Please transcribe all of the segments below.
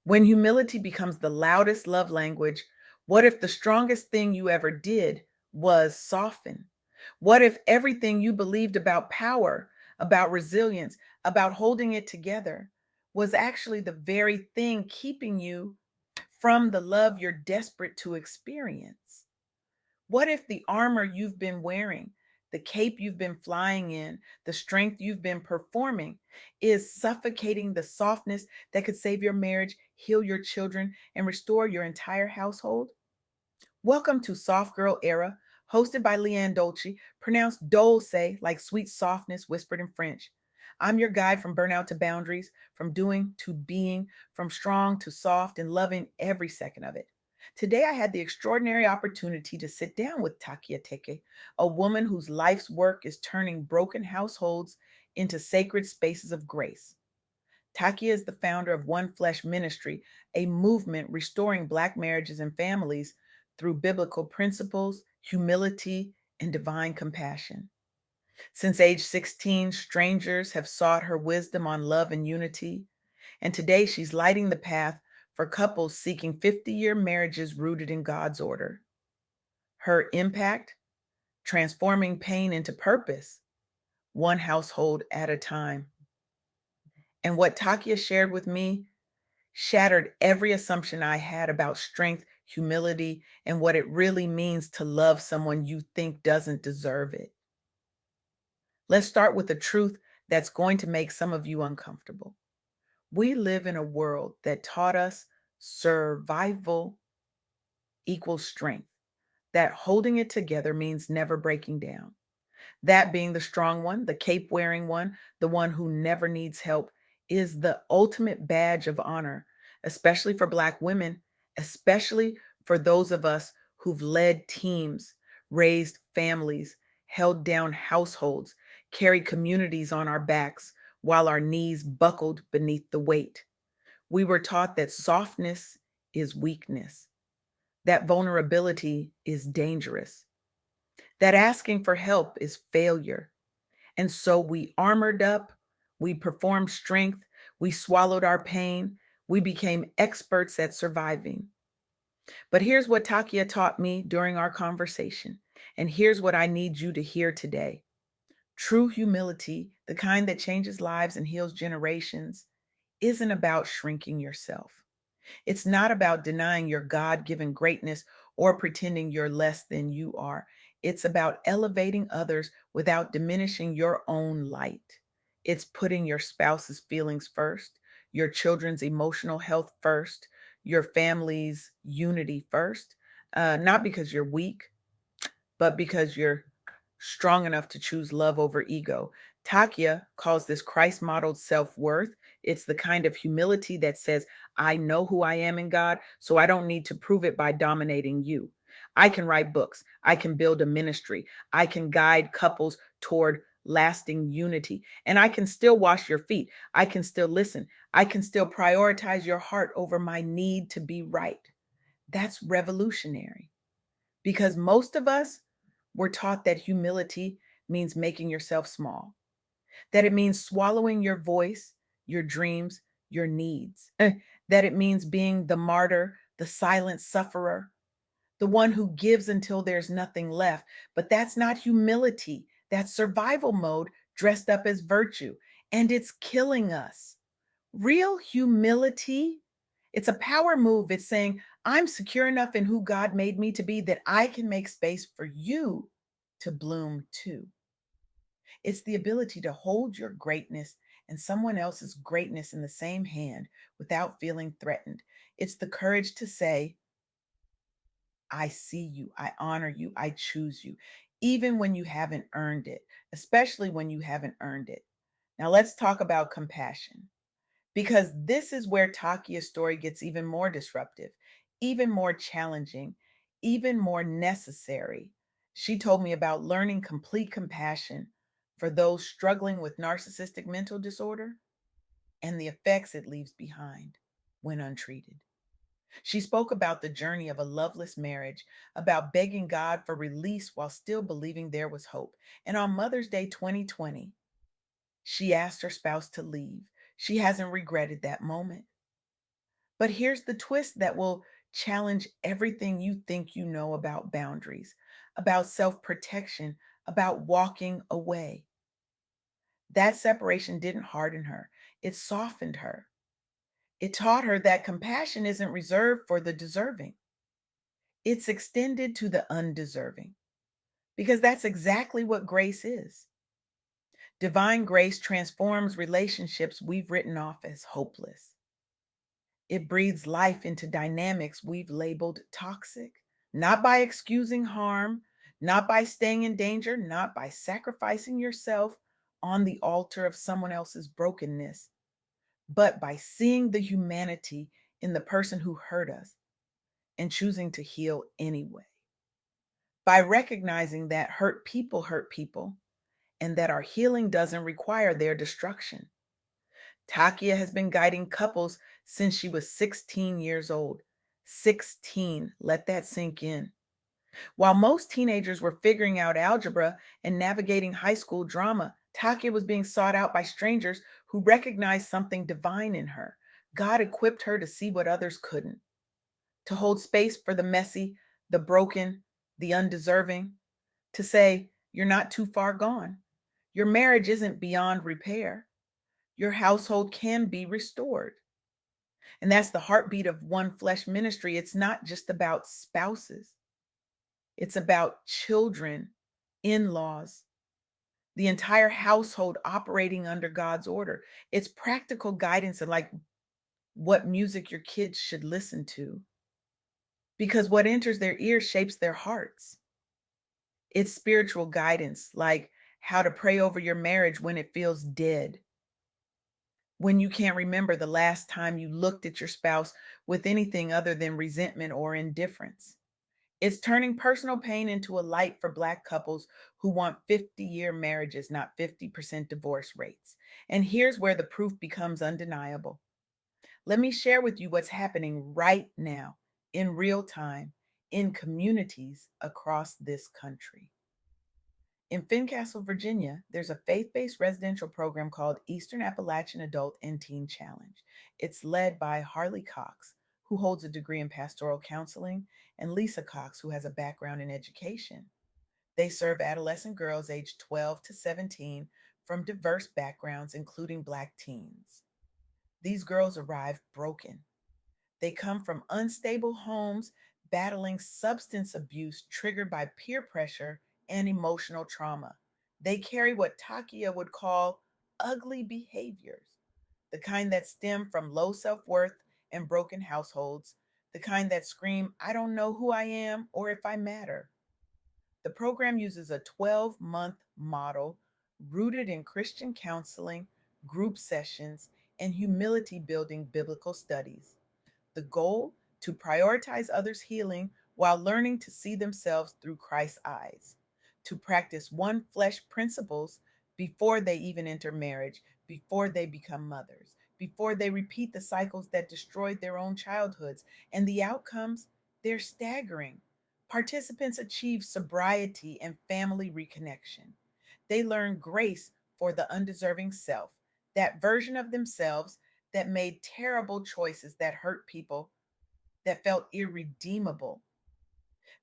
When humility becomes the loudest love language, what if the strongest thing you ever did was soften? What if everything you believed about power, about resilience, about holding it together was actually the very thing keeping you from the love you're desperate to experience? What if the armor you've been wearing, the cape you've been flying in, the strength you've been performing is suffocating the softness that could save your marriage, heal your children, and restore your entire household? Welcome to Soft Girl Era, hosted by LeAnne Dolce, pronounced Dolce like sweet softness whispered in French. I'm your guide from burnout to boundaries, from doing to being, from strong to soft, and loving every second of it. Today, I had the extraordinary opportunity to sit down with Takia Teke, a woman whose life's work is turning broken households into sacred spaces of grace. Takia is the founder of One Flesh Ministry, a movement restoring Black marriages and families through biblical principles, humility, and divine compassion. Since age 16, strangers have sought her wisdom on love and unity, and today she's lighting the path for couples seeking 50-year marriages rooted in God's order. Her impact, transforming pain into purpose, one household at a time. And what Takia shared with me shattered every assumption I had about strength, humility, and what it really means to love someone you think doesn't deserve it. Let's start with a truth that's going to make some of you uncomfortable. We live in a world that taught us survival equals strength, that holding it together means never breaking down. That being the strong one, the cape wearing one, the one who never needs help, is the ultimate badge of honor, especially for Black women, especially for those of us who've led teams, raised families, held down households, carried communities on our backs while our knees buckled beneath the weight. We were taught that softness is weakness, that vulnerability is dangerous, that asking for help is failure. And so we armored up, we performed strength, we swallowed our pain, we became experts at surviving. But here's what Takia taught me during our conversation. And here's what I need you to hear today. True humility, the kind that changes lives and heals generations, isn't about shrinking yourself. It's not about denying your God given greatness or pretending you're less than you are. It's about elevating others without diminishing your own light. It's putting your spouse's feelings first, your children's emotional health first, your family's unity first, not because you're weak, but because you're strong enough to choose love over ego. Takia calls this Christ modeled self worth. It's the kind of humility that says, I know who I am in God, so I don't need to prove it by dominating you. I can write books. I can build a ministry. I can guide couples toward lasting unity. And I can still wash your feet. I can still listen. I can still prioritize your heart over my need to be right. That's revolutionary because most of us were taught that humility means making yourself small, that it means swallowing your voice, your dreams, your needs, that it means being the martyr, the silent sufferer, the one who gives until there's nothing left. But that's not humility. That's survival mode dressed up as virtue, and it's killing us. Real humility, it's a power move. It's saying, I'm secure enough in who God made me to be that I can make space for you to bloom too. It's the ability to hold your greatness and someone else's greatness in the same hand without feeling threatened. It's the courage to say, I see you, I honor you, I choose you, even when you haven't earned it, especially when you haven't earned it. Now, let's talk about compassion because this is where Takia's story gets even more disruptive, even more challenging, even more necessary. She told me about learning complete compassion for those struggling with narcissistic mental disorder and the effects it leaves behind when untreated. She spoke about the journey of a loveless marriage, about begging God for release while still believing there was hope. And on Mother's Day 2020, she asked her spouse to leave. She hasn't regretted that moment. But here's the twist that will challenge everything you think you know about boundaries, about self protection, about walking away. That separation didn't harden her, it softened her. It taught her that compassion isn't reserved for the deserving, it's extended to the undeserving, because that's exactly what grace is. Divine grace transforms relationships we've written off as hopeless. It breathes life into dynamics we've labeled toxic, not by excusing harm, not by staying in danger, not by sacrificing yourself on the altar of someone else's brokenness, but by seeing the humanity in the person who hurt us and choosing to heal anyway. By recognizing that hurt people and that our healing doesn't require their destruction. Takia has been guiding couples since she was 16 years old. 16, let that sink in. While most teenagers were figuring out algebra and navigating high school drama, Takia was being sought out by strangers who recognized something divine in her. God equipped her to see what others couldn't, to hold space for the messy, the broken, the undeserving, to say, you're not too far gone. Your marriage isn't beyond repair. Your household can be restored. And that's the heartbeat of One Flesh Ministry. It's not just about spouses, it's about children, in laws, the entire household operating under God's order. It's practical guidance and like what music your kids should listen to, because what enters their ears shapes their hearts. It's spiritual guidance, like how to pray over your marriage when it feels dead, when you can't remember the last time you looked at your spouse with anything other than resentment or indifference. It's turning personal pain into a light for Black couples who want 50-year marriages, not 50% divorce rates. And here's where the proof becomes undeniable. Let me share with you what's happening right now, in real time, in communities across this country. In Fincastle, Virginia, there's a faith based residential program called Eastern Appalachian Adult and Teen Challenge. It's led by Harley Cox, who holds a degree in pastoral counseling, and Lisa Cox, who has a background in education. They serve adolescent girls aged 12 to 17 from diverse backgrounds, including Black teens. These girls arrive broken. They come from unstable homes battling substance abuse triggered by peer pressure and emotional trauma. They carry what Takia would call ugly behaviors, the kind that stem from low self worth and broken households, the kind that scream, I don't know who I am or if I matter. The program uses a 12-month model rooted in Christian counseling, group sessions, and humility building biblical studies. The goal? To prioritize others' healing while learning to see themselves through Christ's eyes, to practice one flesh principles before they even enter marriage, before they become mothers, before they repeat the cycles that destroyed their own childhoods. And the outcomes? They're staggering. Participants achieve sobriety and family reconnection. They learn grace for the undeserving self, that version of themselves that made terrible choices that hurt people, that felt irredeemable.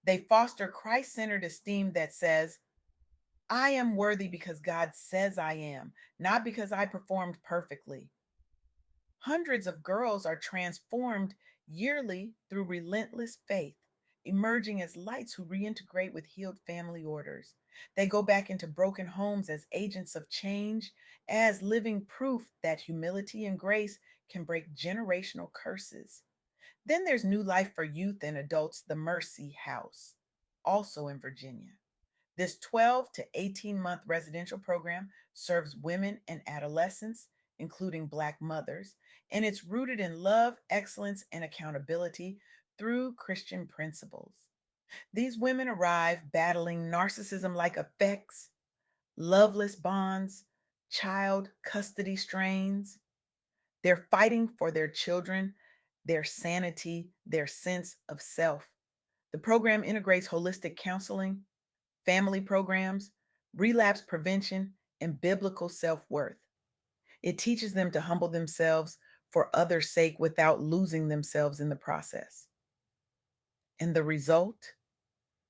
They foster Christ centered esteem that says, I am worthy because God says I am, not because I performed perfectly. Hundreds of girls are transformed yearly through relentless faith, emerging as lights who reintegrate with healed family orders. They go back into broken homes as agents of change, as living proof that humility and grace can break generational curses. Then there's New Life for Youth and Adults, the Mercy House, also in Virginia. This 12 to 18-month residential program serves women and adolescents, including Black mothers, and it's rooted in love, excellence, and accountability through Christian principles. These women arrive battling narcissism like effects, loveless bonds, child custody strains. They're fighting for their children, their sanity, their sense of self. The program integrates holistic counseling, family programs, relapse prevention, and biblical self worth. It teaches them to humble themselves, for others' sake without losing themselves in the process. And the result?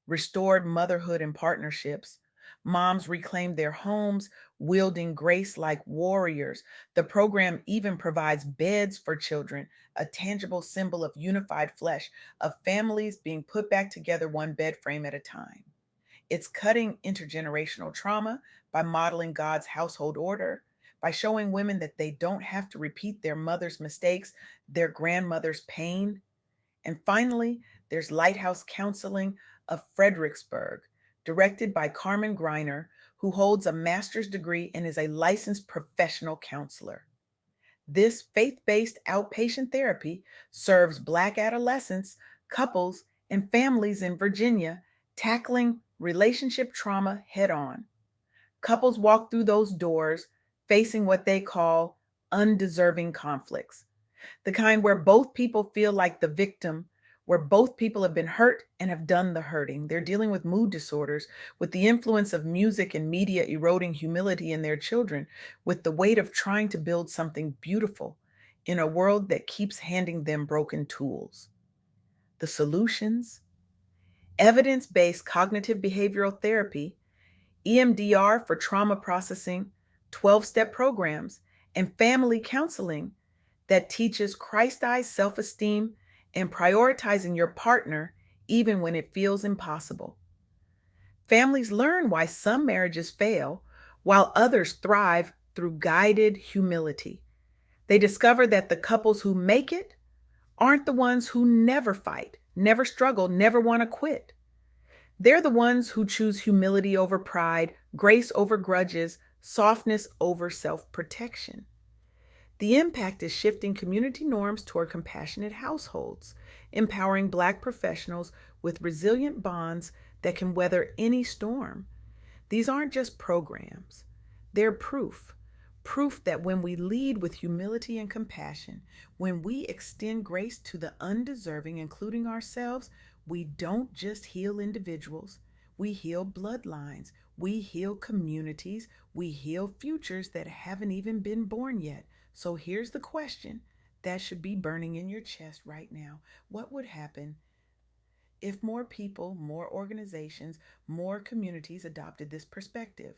Restored motherhood and partnerships. Moms reclaimed their homes, wielding grace like warriors. The program even provides beds for children, a tangible symbol of unified flesh, of families being put back together one bed frame at a time. It's cutting intergenerational trauma by modeling God's household order, by showing women that they don't have to repeat their mother's mistakes, their grandmother's pain. And finally, there's Lighthouse Counseling of Fredericksburg, directed by Carmen Greiner, who holds a master's degree and is a licensed professional counselor. This faith based outpatient therapy serves Black adolescents, couples, and families in Virginia, tackling relationship trauma head on. Couples walk through those doors facing what they call undeserving conflicts, the kind where both people feel like the victim, where both people have been hurt and have done the hurting. They're dealing with mood disorders, with the influence of music and media eroding humility in their children, with the weight of trying to build something beautiful in a world that keeps handing them broken tools. The solutions? Evidence based cognitive behavioral therapy, EMDR for trauma processing, 12-step programs, and family counseling that teaches Christized self esteem and prioritizing your partner even when it feels impossible. Families learn why some marriages fail while others thrive through guided humility. They discover that the couples who make it aren't the ones who never fight, never struggle, never want to quit. They're the ones who choose humility over pride, grace over grudges, softness over self protection. The impact is shifting community norms toward compassionate households, empowering Black professionals with resilient bonds that can weather any storm. These aren't just programs, they're proof that when we lead with humility and compassion, when we extend grace to the undeserving, including ourselves, we don't just heal individuals, we heal bloodlines, we heal communities, we heal futures that haven't even been born yet. So here's the question that should be burning in your chest right now. What would happen if more people, more organizations, more communities adopted this perspective?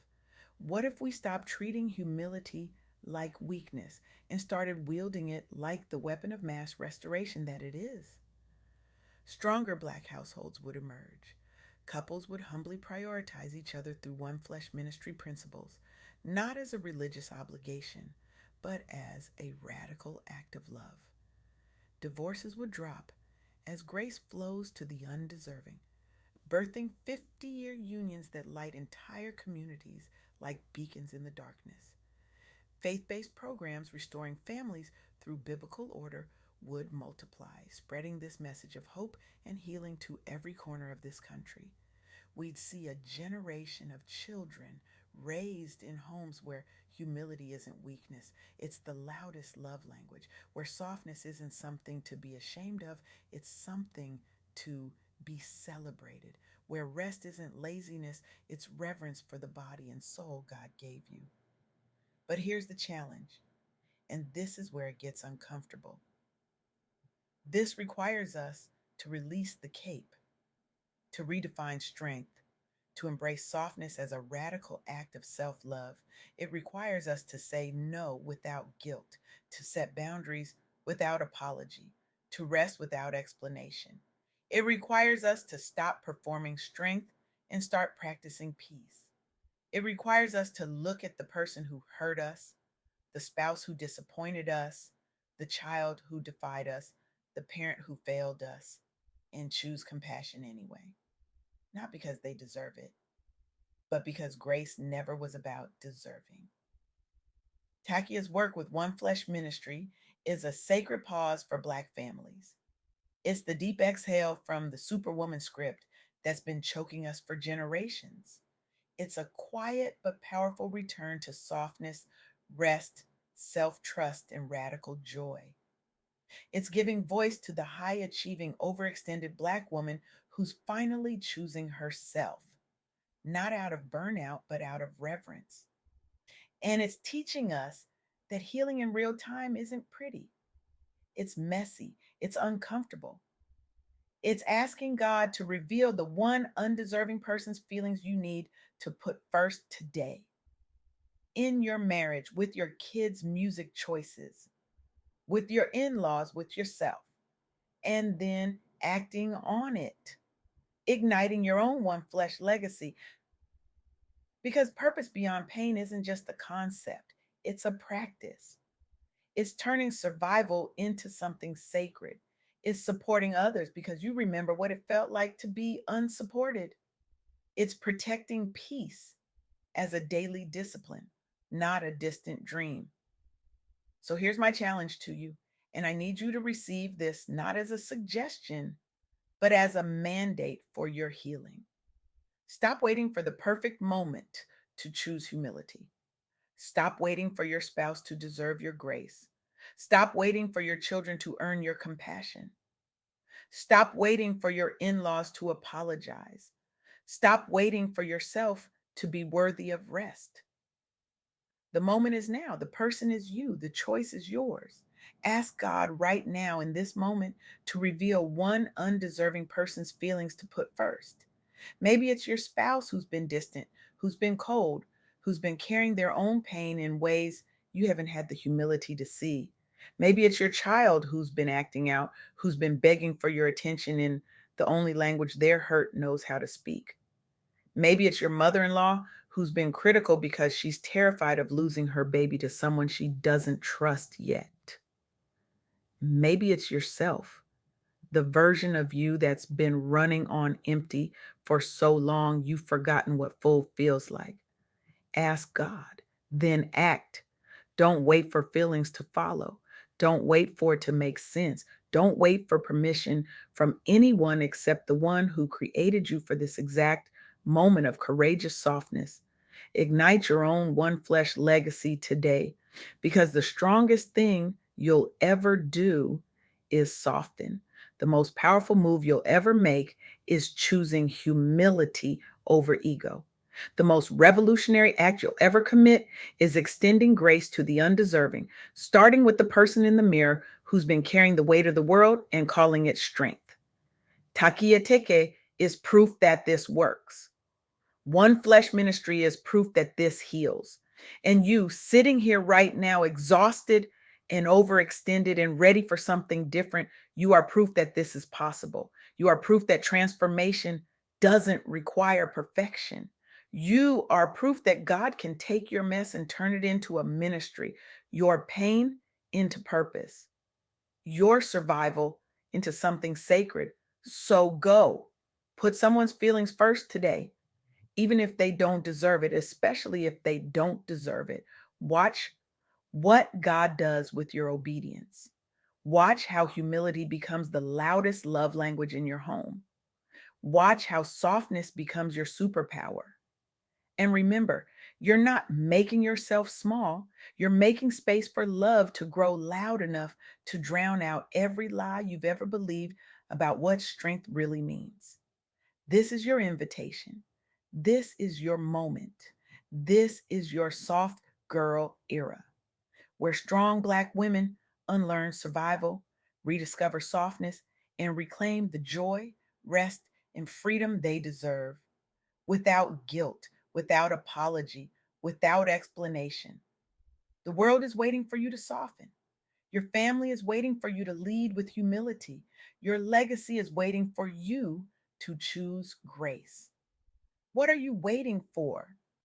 What if we stopped treating humility like weakness and started wielding it like the weapon of mass restoration that it is? Stronger Black households would emerge. Couples would humbly prioritize each other through one flesh ministry principles, not as a religious obligation, but as a radical act of love. Divorces would drop as grace flows to the undeserving, birthing 50-year unions that light entire communities like beacons in the darkness. Faith based programs restoring families through biblical order would multiply, spreading this message of hope and healing to every corner of this country. We'd see a generation of children raised in homes where humility isn't weakness, it's the loudest love language, where softness isn't something to be ashamed of, it's something to be celebrated, where rest isn't laziness, it's reverence for the body and soul God gave you. But here's the challenge, and this is where it gets uncomfortable. This requires us to release the cape, to redefine strength, to embrace softness as a radical act of self love. It requires us to say no without guilt, to set boundaries without apology, to rest without explanation. It requires us to stop performing strength and start practicing peace. It requires us to look at the person who hurt us, the spouse who disappointed us, the child who defied us, the parent who failed us, and choose compassion anyway. Not because they deserve it, but because grace never was about deserving. Takia's work with One Flesh Ministry is a sacred pause for Black families. It's the deep exhale from the Superwoman script that's been choking us for generations. It's a quiet but powerful return to softness, rest, self trust, and radical joy. It's giving voice to the high achieving, overextended Black woman who's finally choosing herself, not out of burnout, but out of reverence. And it's teaching us that healing in real time isn't pretty. It's messy. It's uncomfortable. It's asking God to reveal the one undeserving person's feelings you need to put first today in your marriage, with your kids' music choices, with your in laws, with yourself, and then acting on it, igniting your own one flesh legacy. Because purpose beyond pain isn't just a concept, it's a practice. It's turning survival into something sacred. It's supporting others because you remember what it felt like to be unsupported. It's protecting peace as a daily discipline, not a distant dream. So here's my challenge to you. And I need you to receive this not as a suggestion, but as a mandate for your healing. Stop waiting for the perfect moment to choose humility. Stop waiting for your spouse to deserve your grace. Stop waiting for your children to earn your compassion. Stop waiting for your in laws to apologize. Stop waiting for yourself to be worthy of rest. The moment is now. The person is you. The choice is yours. Ask God right now in this moment to reveal one undeserving person's feelings to put first. Maybe it's your spouse who's been distant, who's been cold, who's been carrying their own pain in ways you haven't had the humility to see. Maybe it's your child who's been acting out, who's been begging for your attention in the only language their hurt knows how to speak. Maybe it's your mother in law who's been critical because she's terrified of losing her baby to someone she doesn't trust yet. Maybe it's yourself, the version of you that's been running on empty for so long you've forgotten what full feels like. Ask God, then act. Don't wait for feelings to follow. Don't wait for it to make sense. Don't wait for permission from anyone except the one who created you for this exact moment of courageous softness. Ignite your own one flesh legacy today, because the strongest thing you'll ever do is soften. The most powerful move you'll ever make is choosing humility over ego. The most revolutionary act you'll ever commit is extending grace to the undeserving, starting with the person in the mirror who's been carrying the weight of the world and calling it strength. Takia Teke is proof that this works. One Flesh Ministry is proof that this heals. And you sitting here right now, exhausted and overextended and ready for something different, you are proof that this is possible. You are proof that transformation doesn't require perfection. You are proof that God can take your mess and turn it into a ministry, your pain into purpose, your survival into something sacred. So go. Put someone's feelings first today, even if they don't deserve it, especially if they don't deserve it. Watch what God does with your obedience. Watch how humility becomes the loudest love language in your home. Watch how softness becomes your superpower. And remember, you're not making yourself small. You're making space for love to grow loud enough to drown out every lie you've ever believed about what strength really means. This is your invitation. This is your moment. This is your soft girl era, where strong Black women unlearn survival, rediscover softness, and reclaim the joy, rest, and freedom they deserve, without guilt, without apology, without explanation. The world is waiting for you to soften. Your family is waiting for you to lead with humility. Your legacy is waiting for you to choose grace. What are you waiting for?